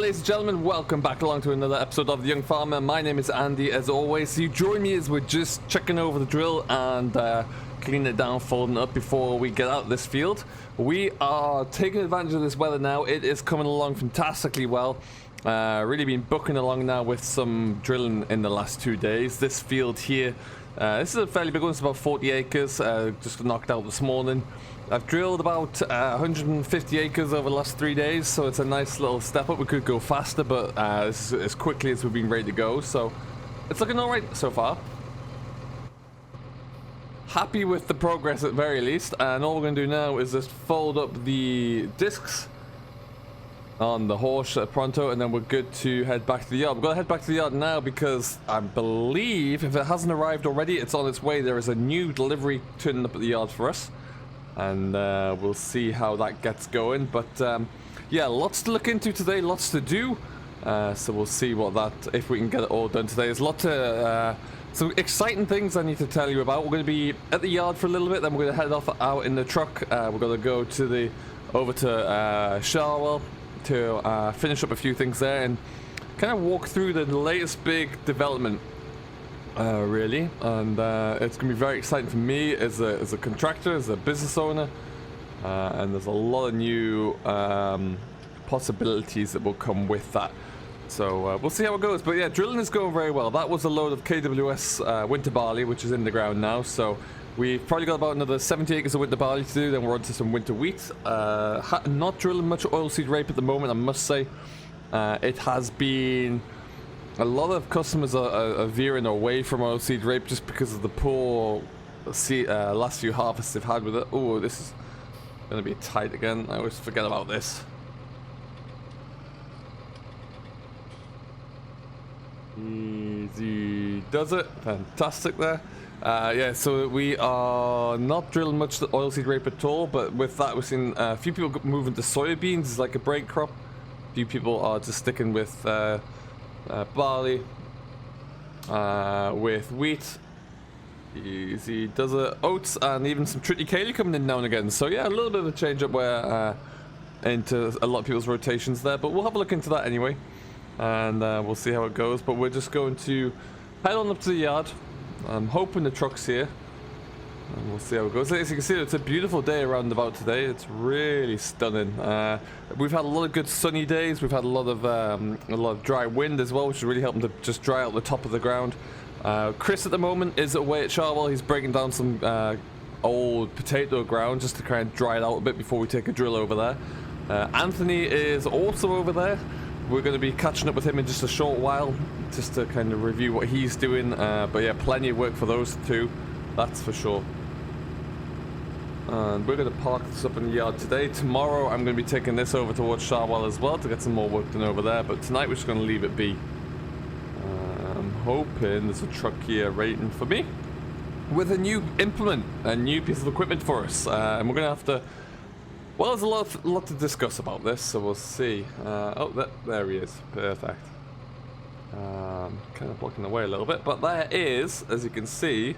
ladies and gentlemen, welcome back along to another episode of The Young Farmer. My name is Andy, as always. You join me as we're just checking over the drill and cleaning it down, folding it up before we get out of this field. We are taking advantage of this weather now. It is coming along fantastically well. Really been booking along now with some drilling in the last 2 days. This field here, this is a fairly big one. It's about 40 acres, just knocked out this morning. I've drilled about 150 acres over the last 3 days, so it's a nice little step up. We could go faster, but this is as quickly as we've been ready to go, so it's looking all right so far. Happy with the progress at the very least, and all we're going to do now is just fold up the discs on the horse pronto, and then we're good to head back to the yard. We're going to head back to the yard now because I believe, if it hasn't arrived already, it's on its way. There is a new delivery turning up at the yard for us. And we'll see how that gets going, but yeah, lots to look into today, lots to do, so we'll see if we can get it all done today. There's lots of some exciting things I need to tell you about. We're going to be at the yard for a little bit, then we're going to head off out in the truck. We're going to go to over to Charwell to finish up a few things there and kind of walk through the latest big development. Really, and it's gonna be very exciting for me as a contractor, as a business owner, and there's a lot of new possibilities that will come with that. So we'll see how it goes. But yeah, drilling is going very well. That was a load of KWS winter barley, which is in the ground now. So we've probably got about another 70 acres of winter barley to do. Then we're on to some winter wheat. Not drilling much oilseed rape at the moment, I must say. It has been. A lot of customers are veering away from oilseed rape just because of the poor last few harvests they've had with it. Oh, this is going to be tight again. I always forget about this. Easy does it. Fantastic there. Yeah, so we are not drilling much oilseed rape at all, but with that we've seen a few people moving to soybeans as like a break crop. A few people are just sticking with barley, with wheat, easy does it, oats, and even some triticale coming in now and again. So yeah, a little bit of a change up where into a lot of people's rotations there, but we'll have a look into that anyway, and we'll see how it goes. But we're just going to head on up to the yard. I'm hoping the truck's here, and we'll see how it goes. As you can see, it's a beautiful day around about today. It's really stunning. We've had a lot of good sunny days. We've had a lot of dry wind as well, which is really helping to just dry out the top of the ground. Chris at the moment is away at Charwell. He's breaking down some old potato ground just to kind of dry it out a bit before we take a drill over there. Anthony is also over there. We're going to be catching up with him in just a short while, just to kind of review what he's doing. But yeah, plenty of work for those two. That's for sure. And we're going to park this up in the yard today. Tomorrow I'm going to be taking this over towards Charwell as well to get some more work done over there. But tonight we're just going to leave it be. I'm hoping there's a truck here waiting for me with a new implement, a new piece of equipment for us. And we're going to have to... Well, there's a lot to discuss about this, so we'll see. Oh, there he is. Perfect. Kind of blocking the way a little bit. But there is, as you can see...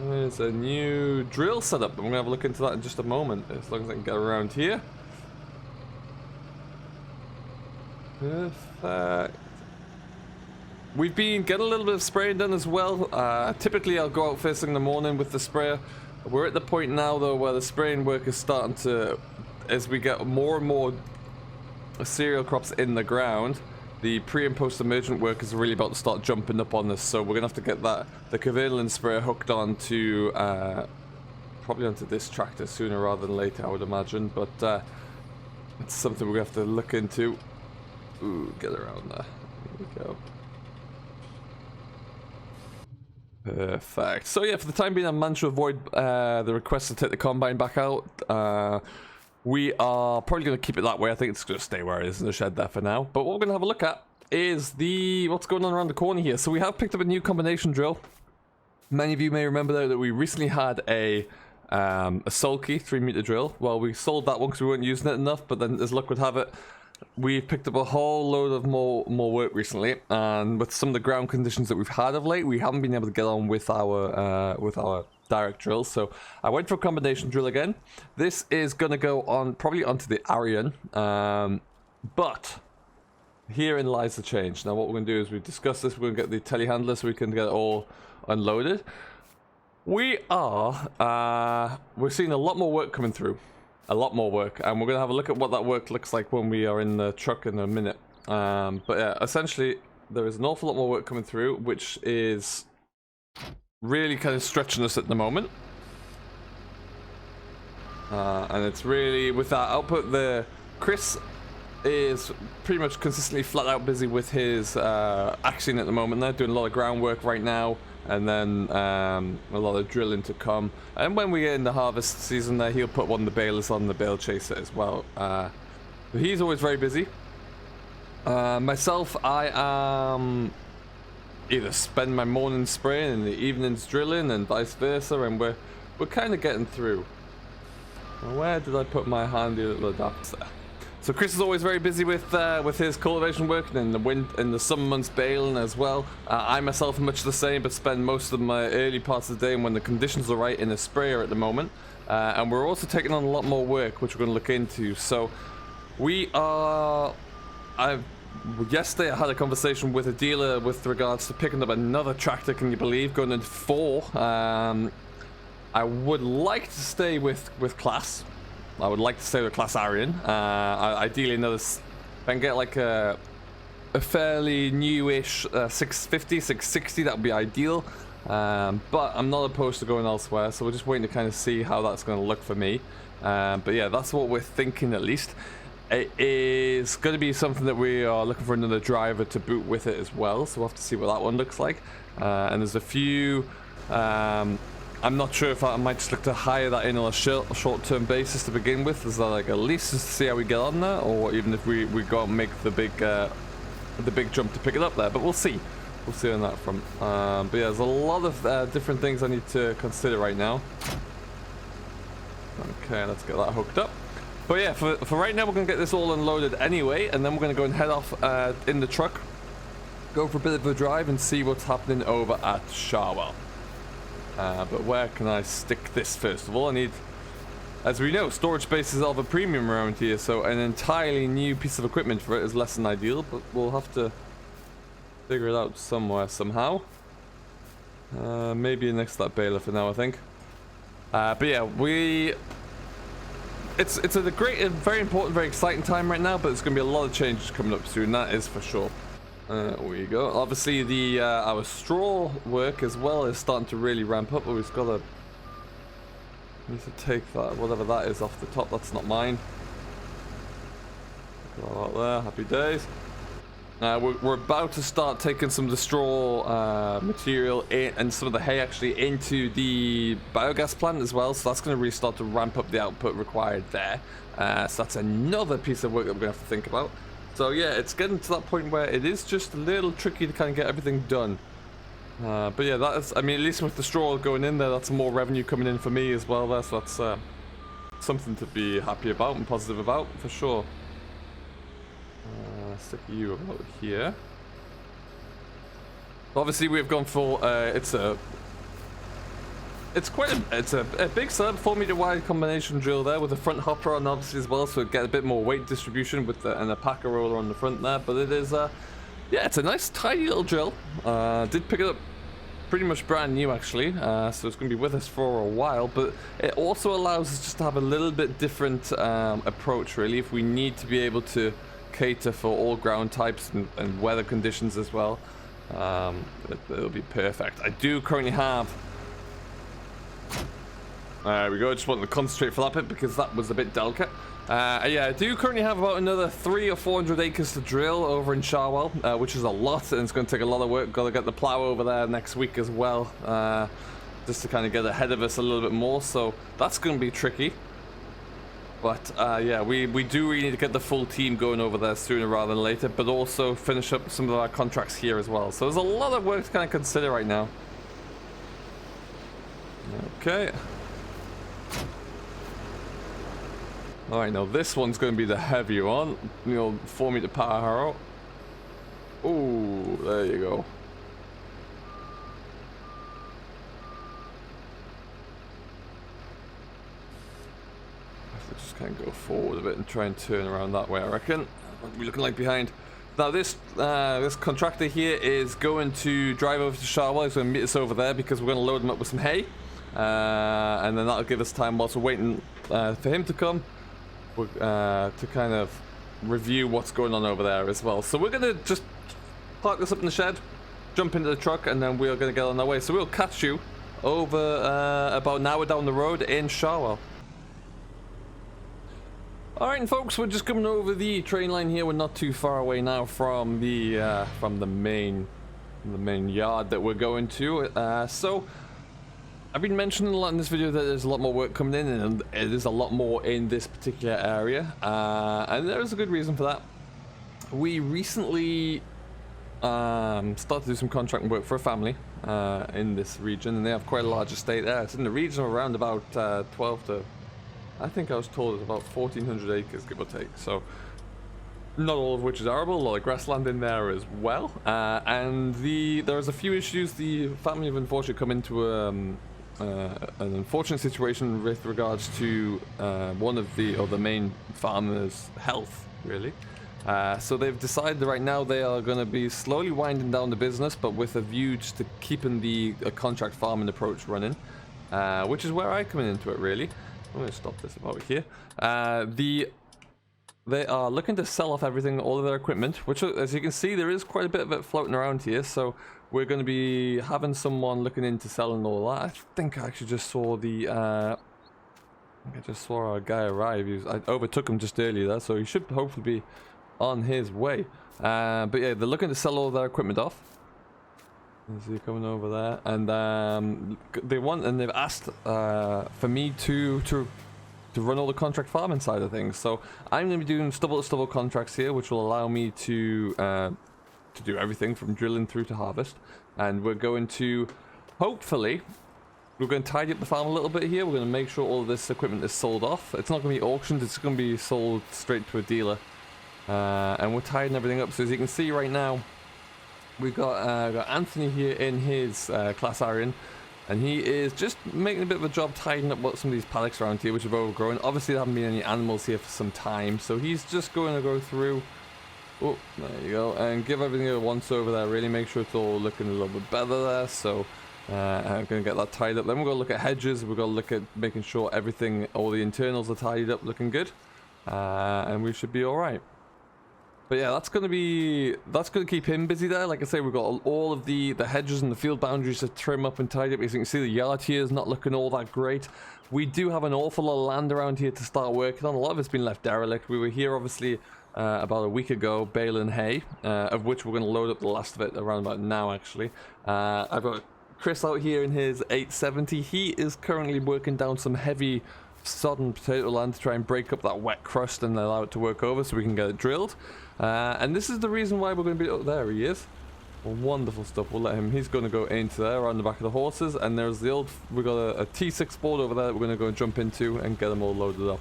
There's a new drill setup, and we're going to have a look into that in just a moment, as long as I can get around here. Perfect. We've been getting a little bit of spraying done as well. Typically I'll go out first thing in the morning with the sprayer. We're at the point now though where the spraying work is starting to, as we get more and more cereal crops in the ground, the pre and post emergent work is really about to start jumping up on this, so we're gonna have to get the Cavernilan sprayer hooked on to probably onto this tractor sooner rather than later, I would imagine. But it's something we're gonna have to look into. Ooh, get around there. Here we go. Perfect. So yeah, for the time being, I managed to avoid the request to take the combine back out. We are probably going to keep it that way. I think it's going to stay where it is in the shed there for now. But what we're going to have a look at is what's going on around the corner here. So we have picked up a new combination drill. Many of you may remember though that we recently had a sulky 3-meter drill. Well, we sold that one because we weren't using it enough, but then as luck would have it, we've picked up a whole load of more work recently, and with some of the ground conditions that we've had of late, we haven't been able to get on with our direct drills. So I went for a combination drill again. This is going to go on probably onto the Arian, but Herein lies the change. Now what we're going to do is we discuss this. We're going to get the telehandler so we can get it all unloaded. We're seeing a lot more work coming through. A lot more work. And we're going to have a look at what that work looks like when we are in the truck in a minute. But yeah, essentially, there is an awful lot more work coming through, which is really kind of stretching us at the moment. And it's really, with that output there, Chris is pretty much consistently flat out busy with his axing at the moment. They're doing a lot of groundwork right now, and then a lot of drilling to come. And when we get in the harvest season there, he'll put one of the balers on the bale chaser as well. But he's always very busy. Myself, I either spend my mornings spraying and the evenings drilling and vice versa, and we're kind of getting through. Where did I put my handy little adapter? So Chris is always very busy with his cultivation work, and in the summer months baling as well. I myself am much the same, but spend most of my early parts of the day and when the conditions are right in a sprayer at the moment. And we're also taking on a lot more work, which we're going to look into. So we are... Yesterday I had a conversation with a dealer with regards to picking up another tractor, can you believe, going into 4. I would like to stay with Class. I would like to stay with Class Arian. Ideally, if I can get like a fairly newish 650, 660, that would be ideal. But I'm not opposed to going elsewhere, so we're just waiting to kind of see how that's going to look for me. But yeah, that's what we're thinking at least. It is going to be something that we are looking for another driver to boot with it as well, so we'll have to see what that one looks like. And there's a few... I'm not sure if I might just look to hire that in on a short-term basis to begin with. Is that like at least just to see how we get on there, or even if we go and make the big jump to pick it up there. But we'll see. We'll see on that front. But yeah, there's a lot of different things I need to consider right now. Okay, let's get that hooked up. But yeah, for right now, we're going to get this all unloaded anyway, and then we're going to go and head off in the truck, go for a bit of a drive, and see what's happening over at Sharwell. But where can I stick this first of all? I need, as we know, storage space is of a premium around here, so an entirely new piece of equipment for it is less than ideal, but we'll have to figure it out somewhere, somehow. Maybe next to that baler for now, I think. But yeah, it's a great, very important, very exciting time right now, but there's going to be a lot of changes coming up soon, that is for sure. There we go. Obviously, our straw work as well is starting to really ramp up, but we've got to need to take that, whatever that is, off the top. That's not mine. Got that out there. Happy days. We're about to start taking some of the straw material and some of the hay actually into the biogas plant as well, so that's going to really start to ramp up the output required there. So that's another piece of work that we're going to have to think about. So yeah, it's getting to that point where it is just a little tricky to kind of get everything done. But yeah, that is, I mean, at least with the straw going in there, that's more revenue coming in for me as well there, so that's something to be happy about and positive about, for sure. Stick you about here. Obviously, we've gone for, it's a big setup, 4 meter wide combination drill there with a front hopper on obviously as well, so it get a bit more weight distribution with and a packer roller on the front there. But it is yeah, it's a nice tidy little drill. Did pick it up pretty much brand new actually, so it's going to be with us for a while. But it also allows us just to have a little bit different approach really, if we need to be able to cater for all ground types and weather conditions as well. It'll be perfect. I do currently have... There we go, just wanted to concentrate for that bit because that was a bit delicate. Yeah, I do currently have about another 300 or 400 acres to drill over in Sharwell, which is a lot, and it's going to take a lot of work. Got to get the plow over there next week as well, just to kind of get ahead of us a little bit more, so that's going to be tricky. But yeah, we do really need to get the full team going over there sooner rather than later, but also finish up some of our contracts here as well. So there's a lot of work to kind of consider right now. Okay. Alright, now this one's going to be the heavy one. The old 4 meter power harrow. Ooh, there you go. Just kind of go forward a bit and try and turn around that way, I reckon. What are we looking like behind? Now this this contractor here is going to drive over to Charwell. He's going to meet us over there because we're going to load him up with some hay, and then that'll give us time whilst we're waiting for him to come to kind of review what's going on over there as well. So we're going to just park this up in the shed, jump into the truck, and then we're going to get on our way. So we'll catch you over about an hour down the road in Charwell. Alright folks, we're just coming over the train line here. We're not too far away now from the main yard that we're going to. So I've been mentioning a lot in this video that there's a lot more work coming in, and it is a lot more in this particular area, and there is a good reason for that. We recently started to do some contract work for a family in this region, and they have quite a large estate there. It's in the region of around about 12 to, I think I was told it's about 1,400 acres, give or take. So not all of which is arable, a lot of grassland in there as well. And there's a few issues. The family have unfortunately come into an unfortunate situation with regards to one of the main farmers' health, really. So they've decided that right now they are going to be slowly winding down the business, but with a view to keeping the contract farming approach running, which is where I come into it, really. I'm going to stop this about here. They are looking to sell off everything, all of their equipment, which, as you can see, there is quite a bit of it floating around here. So we're going to be having someone looking into selling all that. I think I actually just saw I just saw our guy arrive. I overtook him just earlier there, so he should hopefully be on his way. But yeah, they're looking to sell all their equipment off. Is he coming over there? And they've asked for me to run all the contract farming side of things. So I'm going to be doing stubble-to-stubble contracts here, which will allow me to do everything from drilling through to harvest. And we're going to hopefully tidy up the farm a little bit here. We're going to make sure all of this equipment is sold off. It's not going to be auctioned. It's going to be sold straight to a dealer. And we're tidying everything up. So as you can see right now, we've got Anthony here in his class Arian, and he is just making a bit of a job tidying up some of these paddocks around here, which have overgrown. Obviously, there haven't been any animals here for some time, so he's just going to go through. Oh, there you go, and give everything a once over there. Really make sure it's all looking a little bit better there. So I'm going to get that tied up. Then we're going to look at hedges. We're going to look at making sure everything, all the internals are tidied up, looking good, and we should be all right. But yeah, that's going to keep him busy there. Like I say, we've got all of the hedges and the field boundaries to trim up and tidy up. As you can see, the yard here is not looking all that great. We do have an awful lot of land around here to start working on. A lot of it's been left derelict. We were here, obviously, about a week ago, baling hay, of which we're going to load up the last of it around about now, actually. I've got Chris out here in his 870. He is currently working down some heavy sodden potato land to try and break up that wet crust and allow it to work over so we can get it drilled. And this is the reason why we're going to be... Oh, there he is. Well, wonderful stuff. We'll let him... He's going to go into there on the back of the horses. And there's the old... We've got a T6 board over there that we're going to go and jump into and get them all loaded up.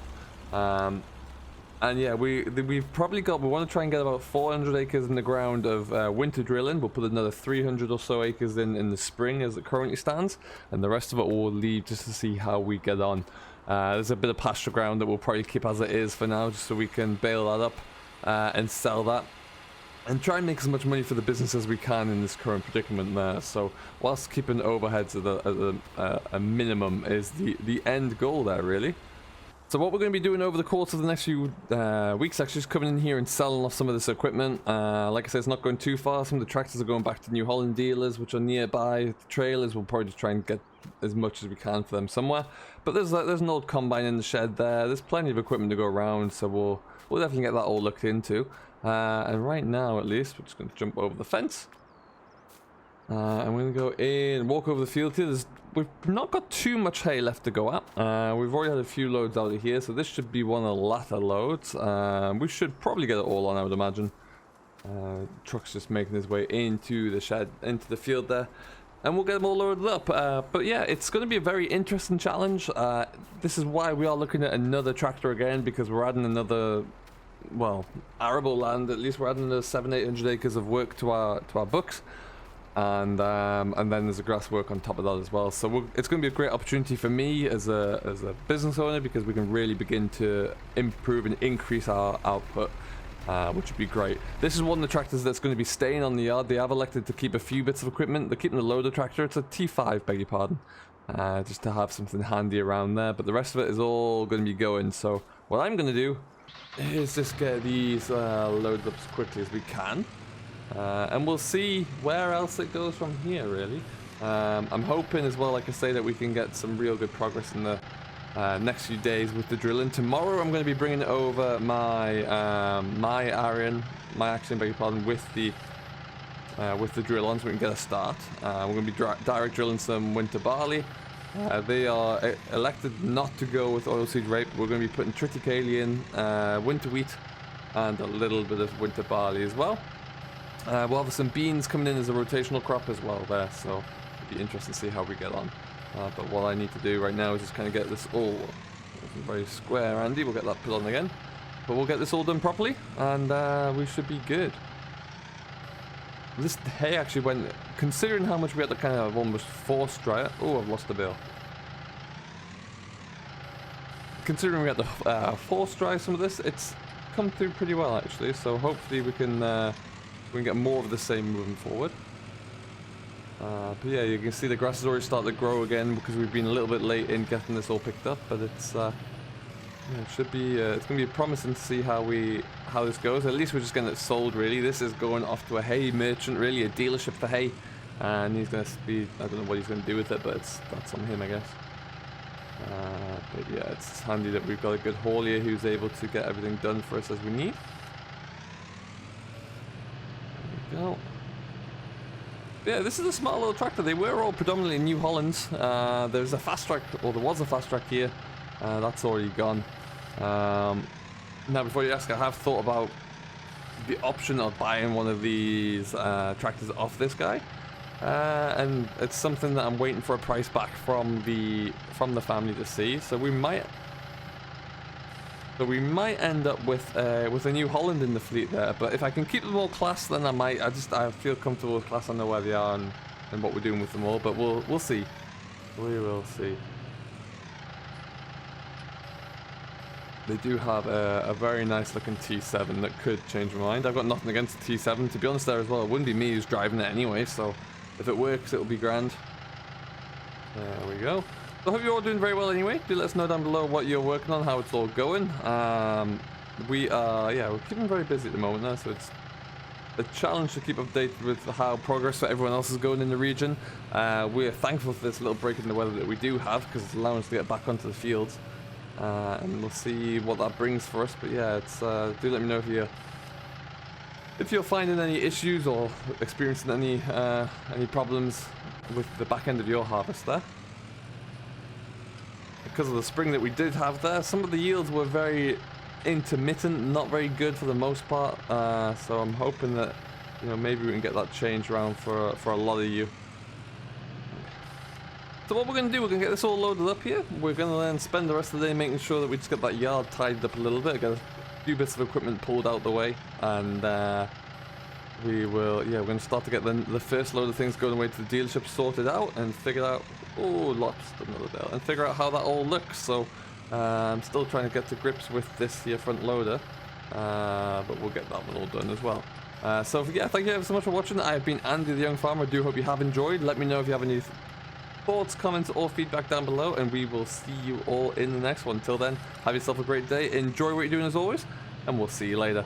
And yeah, we've probably got... We want to try and get about 400 acres in the ground of winter drilling. We'll put another 300 or so acres in the spring as it currently stands. And the rest of it we'll leave just to see how we get on. There's a bit of pasture ground that we'll probably keep as it is for now, just so we can bail that up and sell that and try and make as much money for the business as we can in this current predicament there. So whilst keeping overheads at a minimum is the end goal there, really. So what we're going to be doing over the course of the next few weeks, actually, is coming in here and selling off some of this equipment. Like I said, it's not going too far. Some of the tractors are going back to New Holland dealers, which are nearby. The trailers, we'll probably just try and get as much as we can for them somewhere. But there's an old combine in the shed there. There's plenty of equipment to go around, so we'll definitely get that all looked into. And right now, at least, we're just going to jump over the fence. I'm going to go in, walk over the field here. We've not got too much hay left to go at. We've already had a few loads out of here, so this should be one of the latter loads. We should probably get it all on, I would imagine. Truck's just making his way into the shed, into the field there. And we'll get them all loaded up. But yeah, it's going to be a very interesting challenge. This is why we are looking at another tractor again, because we're adding another, well, arable land. At least we're adding another 700-800 acres of work to our books. And then there's a grass work on top of that as well. So it's going to be a great opportunity for me as a business owner, because we can really begin to improve and increase our output which would be great. This is one of the tractors that's going to be staying on the yard. They have elected to keep a few bits of equipment. They're keeping the loader tractor. It's a T5, beg your pardon. Just to have something handy around there. But the rest of it is all going to be going. So what I'm going to do is just get these loaded up as quickly as we can. And we'll see where else it goes from here, really. I'm hoping as well, like I say, that we can get some real good progress in the next few days with the drilling. Tomorrow I'm going to be bringing over my action, beg your pardon, with the drill on, so we can get a start. We're going to be direct drilling some winter barley. They are elected not to go with oilseed rape. We're going to be putting triticale in, winter wheat, and a little bit of winter barley as well. We'll have some beans coming in as a rotational crop as well there, so it'll be interesting to see how we get on. But what I need to do right now is just kind of get this all very square, Andy. We'll get that put on again. But we'll get this all done properly, and we should be good. This hay actually went, considering how much we had to kind of almost force dry it. Oh, I've lost the bill. Considering we had to force dry some of this, it's come through pretty well actually. So hopefully we can get more of the same moving forward. But yeah, you can see the grass has already started to grow again because we've been a little bit late in getting this all picked up. But it's yeah, it should be it's going to be promising to see how this goes. At least we're just getting it sold, really. This is going off to a hay merchant, really, a dealership for hay, and he's going to be, I don't know what he's going to do with it, but that's on him, I guess. But yeah, it's handy that we've got a good haulier who's able to get everything done for us as we need. There we go. Yeah, this is a small little tractor. They were all predominantly New Hollands. There's a fast track, or there was a fast track here. That's already gone. Now, before you ask, I have thought about the option of buying one of these tractors off this guy, and it's something that I'm waiting for a price back from the family to see. So we might end up with a New Holland in the fleet there. But if I can keep them all class, then I might. I feel comfortable with class. I know where they are and what we're doing with them all. But we'll see. We will see. They do have a very nice looking T7 that could change my mind. I've got nothing against the T7, to be honest there as well. It wouldn't be me who's driving it anyway, so if it works, it'll be grand. There we go. So I hope you're all doing very well anyway. Do let us know down below what you're working on, how it's all going. We're keeping very busy at the moment now, so it's a challenge to keep updated with how progress for everyone else is going in the region. We're thankful for this little break in the weather that we do have, because it's allowing us to get back onto the fields. And we'll see what that brings for us. But yeah, it's do let me know if you're finding any issues or experiencing any problems with the back end of your harvest there. Because of the spring that we did have there, some of the yields were very intermittent, not very good for the most part. So I'm hoping that, you know, maybe we can get that change around for a lot of you. So what we're going to do, we're going to get this all loaded up here. We're going to then spend the rest of the day making sure that we just get that yard tidied up a little bit, get a few bits of equipment pulled out the way, and we're going to start to get the first load of things going away to the dealership sorted out and figure out, and figure out how that all looks. So I'm still trying to get to grips with this here front loader, but we'll get that one all done as well. So yeah, thank you ever so much for watching. I have been Andy the Young Farmer. I do hope you have enjoyed. Let me know if you have any thoughts, comments, or feedback down below, and we will see you all in the next one. Till then, have yourself a great day, enjoy what you're doing as always, and we'll see you later.